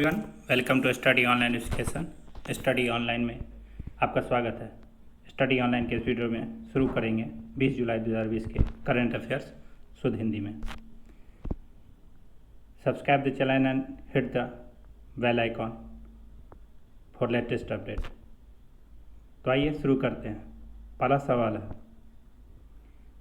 Everyone, welcome to study online education. Study online में आपका स्वागत है। स्टडी ऑनलाइन के इस वीडियो में शुरू करेंगे 20 जुलाई 2020 के करंट अफेयर्स शुद्ध हिंदी में। Subscribe the channel and hit the bell icon for latest update. तो आइए शुरू करते हैं। पहला सवाल है,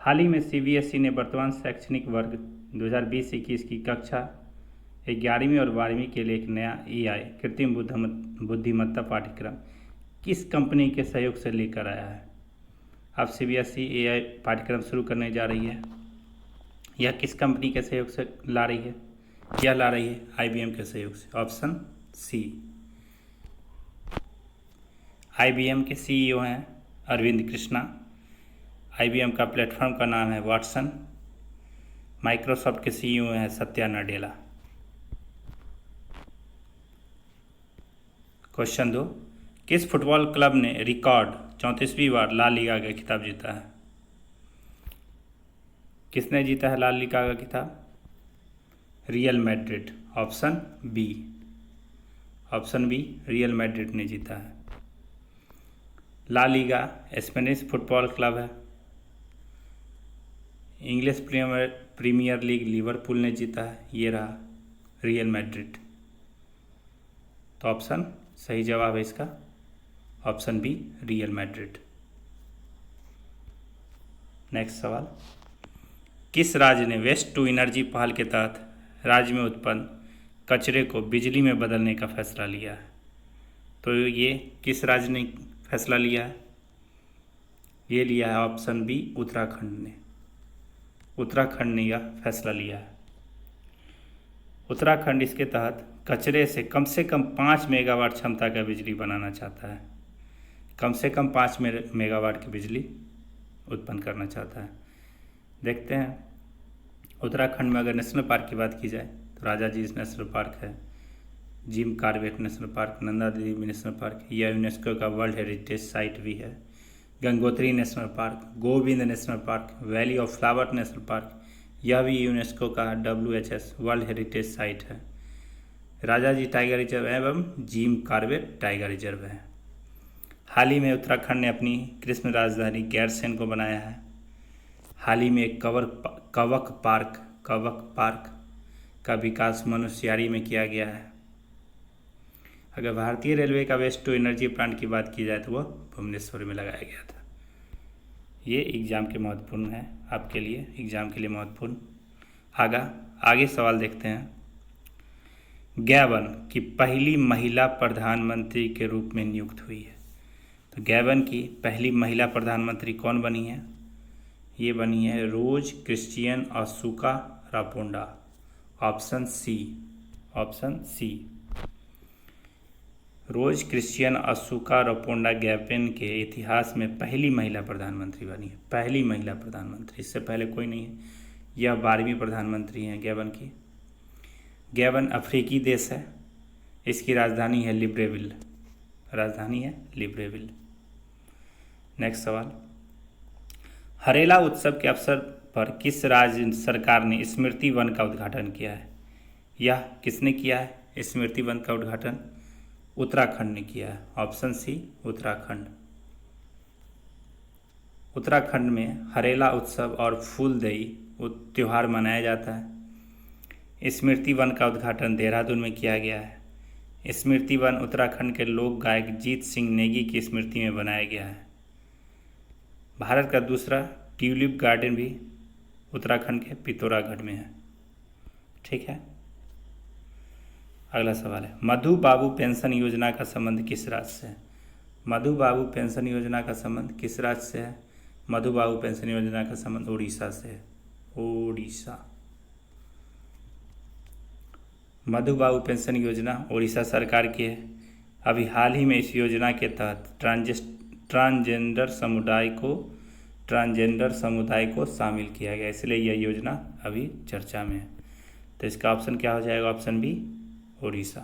हाल ही में CBSE ने वर्तमान शैक्षणिक वर्ग 2020-21 की कक्षा 11वीं और 12वीं के लिए एक नया AI कृत्रिम बुद्धिमत्ता पाठ्यक्रम किस कंपनी के सहयोग से लेकर आया है। अब CBSE AI पाठ्यक्रम शुरू करने जा रही है। यह किस कंपनी के सहयोग से ला रही है? यह ला रही है IBM के सहयोग से। Option C. IBM के CEO हैं अरविंद कृष्णा। IBM का प्लेटफॉर्म का नाम है वाटसन। माइक्रोसॉफ्ट के CEO हैं सत्या नडेला। क्वेश्चन 2, किस फुटबॉल क्लब ने रिकॉर्ड 34वीं बार ला लीगा का खिताब जीता है? किसने जीता है ला लीगा का खिताब? Real Madrid. Option B. Option B, Real Madrid ने जीता है। La Liga Spanish football club है। इंग्लिश प्रीमियर लीग लिवरपूल ने जीता है। ये रहा रियल मैड्रिड। तो ऑप्शन सही जवाब है इसका option B, Real Madrid. Next सवाल, किस राज्य ने वेस्ट टू एनर्जी पहल के तहत राज्य में उत्पन्न कचरे को बिजली में बदलने का फैसला लिया है? तो ये किस राज्य ने फैसला लिया है? ये लिया है ऑप्शन बी, उत्तराखंड ने। उत्तराखंड ने यह फैसला लिया है। उत्तराखंड इसके तहत कचरे से कम 5 मेगावाट क्षमता का बिजली बनाना चाहता है। कम से कम 5 मेगावाट की बिजली उत्पन्न करना चाहता है। देखते हैं उत्तराखंड में अगर नेशनल पार्क की बात की जाए तो राजा जी नेशनल पार्क है, Jim Corbett national park, Nanda Devi national park, यह यूनेस्को का वर्ल्ड हेरिटेज साइट भी है। Gangotri national park, Govind national park, valley of flower national park, यह भी यूनेस्को का WHS वर्ल्ड हेरिटेज साइट है। राजा जी टाइगर रिजर्व एवं जिम कॉर्बेट टाइगर रिजर्व है। हाल ही में उत्तराखंड ने अपनी कृष्ण राजधानी गैरसैंण को बनाया है। हाल ही में कवक पार्क का विकास मनुष्यारी में किया गया है। अगर भारतीय रेलवे का वेस्ट टू एनर्जी प्लांट की बात की जाए तो वह भुवनेश्वर में लगाया गया था। ये एग्ज़ाम के महत्वपूर्ण है, आपके लिए एग्ज़ाम के लिए महत्वपूर्ण। आगे सवाल देखते हैं। गैबन की पहली महिला प्रधानमंत्री के रूप में नियुक्त हुई है। तो गैबन की पहली महिला प्रधानमंत्री कौन बनी है? ये बनी है Rose Christian Ossouka Raponda. Option C. Option C, Rose Christian Ossouka Raponda Gabon के इतिहास में पहली महिला प्रधानमंत्री बनी है। पहली महिला प्रधानमंत्री, इससे पहले कोई नहीं है। यह 12वीं प्रधानमंत्री हैं गैबन की। गैबन अफ्रीकी देश है। इसकी राजधानी है लिब्रेविल। राजधानी है लिब्रेविल। नेक्स्ट सवाल, हरेला उत्सव के अवसर पर किस राज्य सरकार ने स्मृति वन का उद्घाटन किया है? यह किसने किया है स्मृति वन का उद्घाटन? उत्तराखंड ने किया है। Option C, Uttarakhand. उत्तराखंड में हरेला उत्सव और फूलदेई त्यौहार मनाया जाता है। स्मृति वन का उद्घाटन देहरादून में किया गया है। स्मृति वन उत्तराखंड के लोक गायक जीत सिंह नेगी की स्मृति में बनाया गया है। भारत का दूसरा ट्यूलिप गार्डन भी उत्तराखंड के पिथौरागढ़ में है। ठीक है। अगला सवाल है, मधु बाबू पेंशन योजना का संबंध किस राज्य से है? मधु बाबू पेंशन योजना का संबंध किस राज्य से है? मधु बाबू पेंशन योजना का संबंध उड़ीसा से है। उड़ीसा। मधु बाबू पेंशन योजना उड़ीसा सरकार की है। अभी हाल ही में इस योजना के तहत ट्रांसजेंडर समुदाय को शामिल किया गया, इसलिए यह योजना अभी चर्चा में है। तो इसका ऑप्शन क्या हो जाएगा? Option B, Orissa.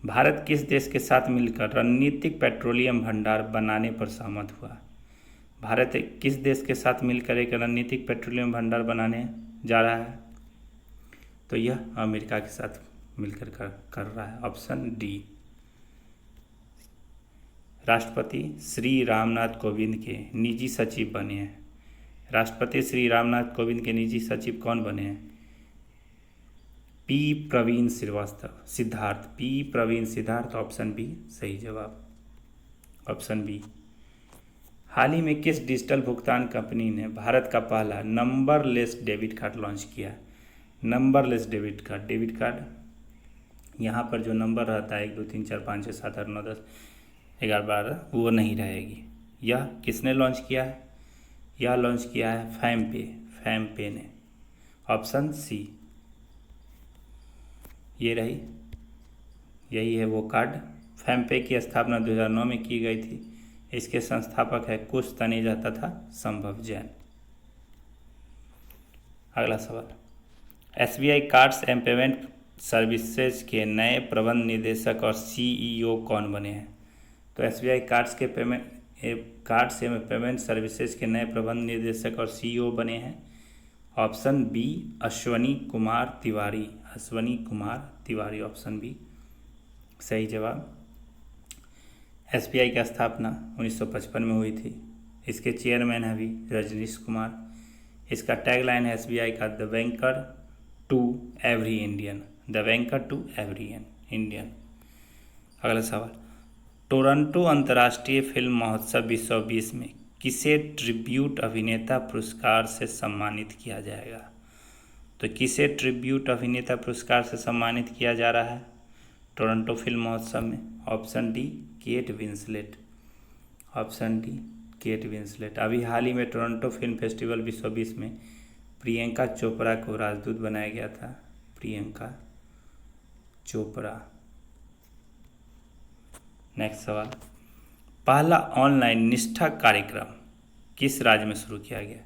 भारत किस देश के साथ मिलकर रणनीतिक पेट्रोलियम भंडार बनाने पर सहमत हुआ? भारत किस देश के साथ मिलकर एक रणनीतिक पेट्रोलियम भंडार बनाने जा रहा है? तो यह अमेरिका के साथ मिलकर कर रहा है। Option D. राष्ट्रपति श्री रामनाथ कोविंद के निजी सचिव बने हैं। राष्ट्रपति श्री रामनाथ कोविंद के निजी सचिव कौन बने हैं? P Praveen Siddharth. P Praveen Siddharth. Option B सही जवाब। Option B. हाल ही में किस डिजिटल भुगतान कंपनी ने भारत का पहला नंबरलेस डेबिट कार्ड लॉन्च किया? नंबरलेस डेबिट कार्ड यहाँ पर जो नंबर रहता है 1 2 3 4 5 6 7 8 9 10 11 12 वो नहीं रहेगी। यह किसने लॉन्च किया है? यह लॉन्च किया है फैम पे ने। Option C. ये रही, यही है वो कार्ड। फैम पे की स्थापना 2009 में की गई थी। इसके संस्थापक है कुश तनेजा तथा संभव जैन। अगला सवाल, SBI cards and payment services के नए प्रबंध निदेशक और सीईओ कौन बने हैं? तो एसबीआई कार्ड्स एवं पेमेंट सर्विसेज के नए प्रबंध निदेशक और सीईओ बने हैं। Option B Ashwani Kumar Tiwari. Option B सही जवाब। एसबीआई की स्थापना 1955 में हुई थी। इसके चेयरमैन हैं अभी रजनीश कुमार। इसका टैगलाइन है एसबीआई का the banker to every Indian. अगला सवाल, टोरंटो अंतर्राष्ट्रीय फिल्म महोत्सव 2020 में किसे ट्रिब्यूट अभिनेता पुरस्कार से सम्मानित किया जाएगा? तो किसे ट्रिब्यूट अभिनेता पुरस्कार से सम्मानित किया जा रहा है टोरंटो फिल्म महोत्सव में? Option D Kate Winslet. अभी हाल ही में टोरंटो फिल्म फेस्टिवल 2020 में प्रियंका चोपड़ा को राजदूत बनाया गया था। प्रियंका चोपड़ा। नेक्स्ट सवाल, पहला ऑनलाइन निष्ठा कार्यक्रम किस राज्य में शुरू किया गया?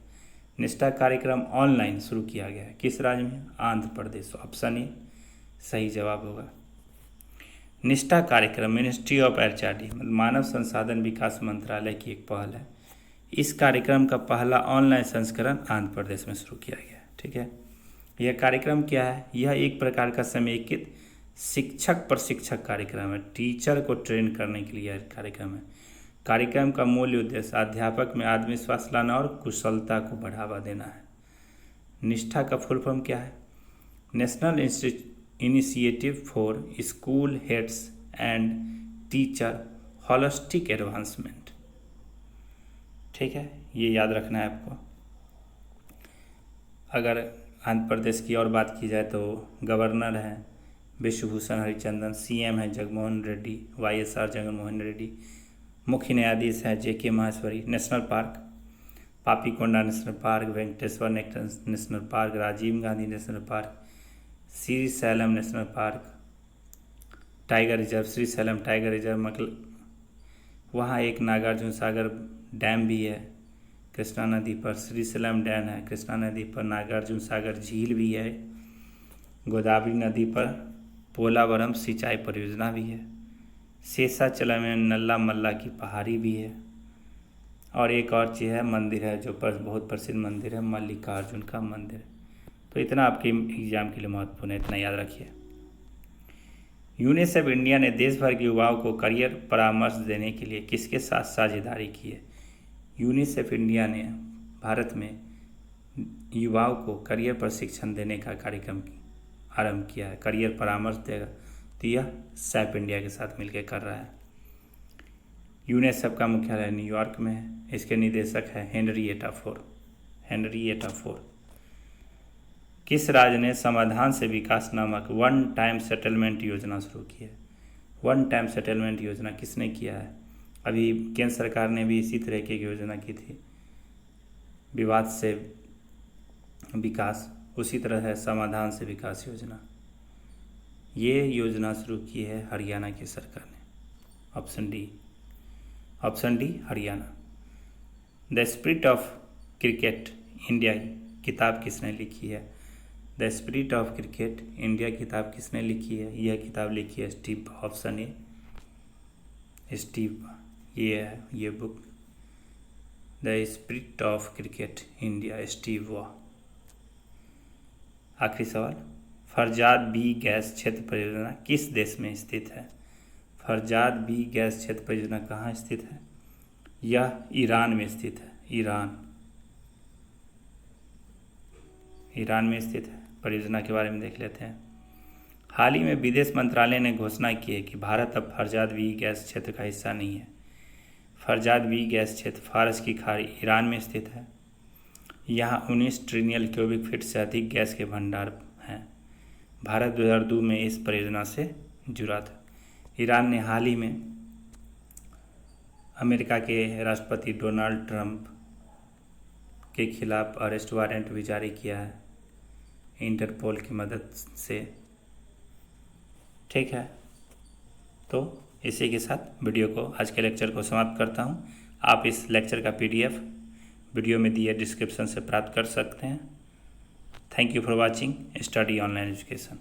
निष्ठा कार्यक्रम ऑनलाइन शुरू किया गया है किस राज्य में? आंध्र प्रदेश। ऑप्शन ए सही जवाब होगा। निष्ठा कार्यक्रम मिनिस्ट्री ऑफ एचआरडी मानव संसाधन विकास मंत्रालय की एक पहल है। इस कार्यक्रम का पहला ऑनलाइन संस्करण आंध्र प्रदेश में शुरू किया गया। ठीक है, यह कार्यक्रम क्या है? यह एक प्रकार का समेकित शिक्षक प्रशिक्षक कार्यक्रम है। टीचर को ट्रेन करने के लिए यह कार्यक्रम है। कार्यक्रम का मूल उद्देश्य अध्यापक में आत्मविश्वास लाना और कुशलता को बढ़ावा देना है। निष्ठा का फुल फॉर्म क्या है? National initiative for school heads and teacher holistic advancement. ठीक है, ये याद रखना है आपको। अगर आंध्र प्रदेश की और बात की जाए तो गवर्नर हैं विश्वभूषण हरिचंदन, सीएम है जगनमोहन रेड्डी, वाईएसआर जगनमोहन रेड्डी, मुख्य न्यायाधीश है JK Maheshwari. National park Papikonda national park, Venkateswara national park, Rajiv Gandhi national park, Srisailam national park, tiger reserve, Srisailam tiger reserve. वहाँ एक नागार्जुन सागर डैम भी है कृष्णा नदी पर। श्रीशैलम डैम है कृष्णा नदी पर। नागार्जुन सागर झील भी है। गोदावरी नदी पर पोलावरम सिंचाई परियोजना भी है। शेषाचलम में नल्ला मल्ला की पहाड़ी भी है। और एक और चीज़ है, मंदिर है जो बहुत प्रसिद्ध मंदिर है, मल्लिकार्जुन का मंदिर। तो इतना आपके एग्जाम के लिए महत्वपूर्ण है, इतना याद रखिए। यूनिसेफ इंडिया ने देश भर के युवाओं को करियर परामर्श देने के लिए किसके साथ साझेदारी की है? यूनिसेफ इंडिया ने भारत में युवाओं को करियर प्रशिक्षण देने का कार्यक्रम आरंभ किया है। करियर परामर्श देगा तो यह सैप इंडिया के साथ मिलकर कर रहा है। यूनिसेफ का मुख्यालय न्यूयॉर्क में है। इसके निदेशक है हेनरिएटा फोर। किस राज्य ने समाधान से विकास नामक वन टाइम सेटलमेंट योजना शुरू की है? वन टाइम सेटलमेंट योजना किसने किया है? अभी केंद्र सरकार ने भी इसी तरह की एक योजना की थी, विवाद से विकास। उसी तरह है समाधान से विकास योजना। ये योजना शुरू की है हरियाणा की सरकार ने। Option D Haryana. The spirit of cricket India किताब किसने लिखी है? The spirit of cricket India किताब किसने लिखी है? यह किताब लिखी है स्टीव। Option A Steve. ये है ये book the spirit of cricket India, Steve Waugh. आखिरी सवाल, फरजाद बी गैस क्षेत्र परियोजना किस देश में स्थित है? फरजाद बी गैस क्षेत्र परियोजना कहाँ स्थित है? यह ईरान में स्थित है। ईरान में स्थित है। परियोजना के बारे में देख लेते हैं। हाल ही में विदेश मंत्रालय ने घोषणा की है कि भारत अब फरजाद बी गैस क्षेत्र का हिस्सा नहीं है। फरजाद बी गैस क्षेत्र फारस की खाड़ी ईरान में स्थित है। यहाँ 19 ट्रिलियन क्यूबिक फीट से अधिक गैस के भंडार हैं। भारत 2002 में इस परियोजना से जुड़ा था। ईरान ने हाल ही में अमेरिका के राष्ट्रपति डोनाल्ड ट्रंप के खिलाफ अरेस्ट वारंट भी जारी किया है इंटरपोल की मदद से। ठीक है, तो इसी के साथ वीडियो को, आज के लेक्चर को समाप्त करता हूँ। आप इस लेक्चर का PDF वीडियो में दिए डिस्क्रिप्शन से प्राप्त कर सकते हैं। Thank you for watching study online education.